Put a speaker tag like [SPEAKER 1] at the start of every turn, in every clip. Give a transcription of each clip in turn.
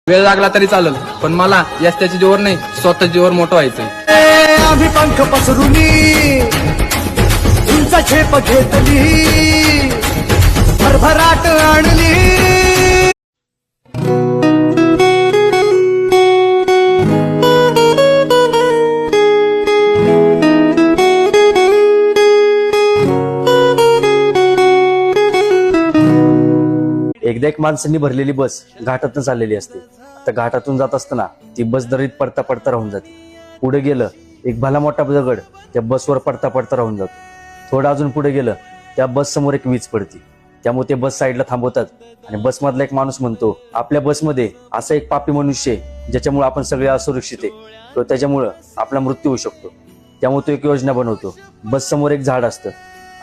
[SPEAKER 1] वेळ लागला तरी चालेल, पण मला त्याच्या जीवावर नाही, स्वतः जीवावर मोठं व्हायचंय.
[SPEAKER 2] आम्ही पंख पसरुनी तुमचा झेप घेतली, भरभराट आणली.
[SPEAKER 3] एकदा एक माणसांनी भरलेली बस घाटातून चाललेली असते. आता घाटातून जात असताना ती बस दरीत पडता पडता राहून जाते. पुढे गेलं एक भला मोठा दगड त्या बसवर पडता पडता राहून जातो. थोडं अजून पुढे गेलं त्या बस समोर एक वीज पडते. त्यामुळे ते बस साईडला थांबवतात आणि बसमधला एक माणूस म्हणतो, आपल्या बसमध्ये असा एक पापी मनुष्य आहे ज्याच्यामुळे आपण सगळे असुरक्षित आहे, तो त्याच्यामुळं आपला मृत्यू होऊ शकतो. त्यामुळे तो एक योजना बनवतो. बस समोर एक झाड असतं.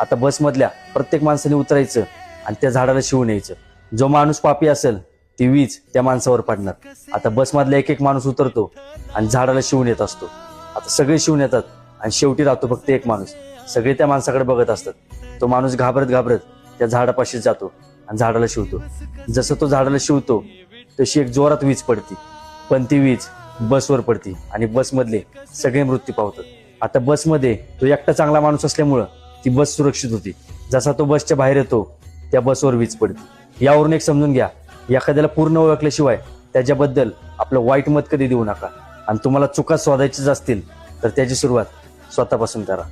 [SPEAKER 3] आता बसमधल्या प्रत्येक माणसाने उतरायचं आणि त्या झाडाला शिवून यायचं. जो माणूस पापी असेल ती वीज त्या माणसावर पडणार. आता बसमधला एक एक माणूस उतरतो आणि झाडाला शिवून येत असतो. आता सगळे शिवून येतात आणि शेवटी राहतो फक्त एक माणूस. सगळे त्या माणसाकडे बघत असतात. तो माणूस घाबरत घाबरत त्या झाडापाशी जातो आणि झाडाला शिवतो. जसं तो झाडाला शिवतो तशी एक जोरात वीज पडती, पण ती वीज बसवर पडती आणि बसमधले सगळे मृत्यू पावतात. आता बसमध्ये तो एकटा चांगला माणूस असल्यामुळं ती बस सुरक्षित होती. जसा तो बसच्या बाहेर येतो त्या बसवर वीज पडते. यावरून एक समजून घ्या, एखाद्याला पूर्ण ओळखल्याशिवाय त्याच्याबद्दल आपलं वाईट मत कधी देऊ नका. आणि तुम्हाला चुका शोधायच्याच असतील तर त्याची सुरुवात स्वतःपासून करा.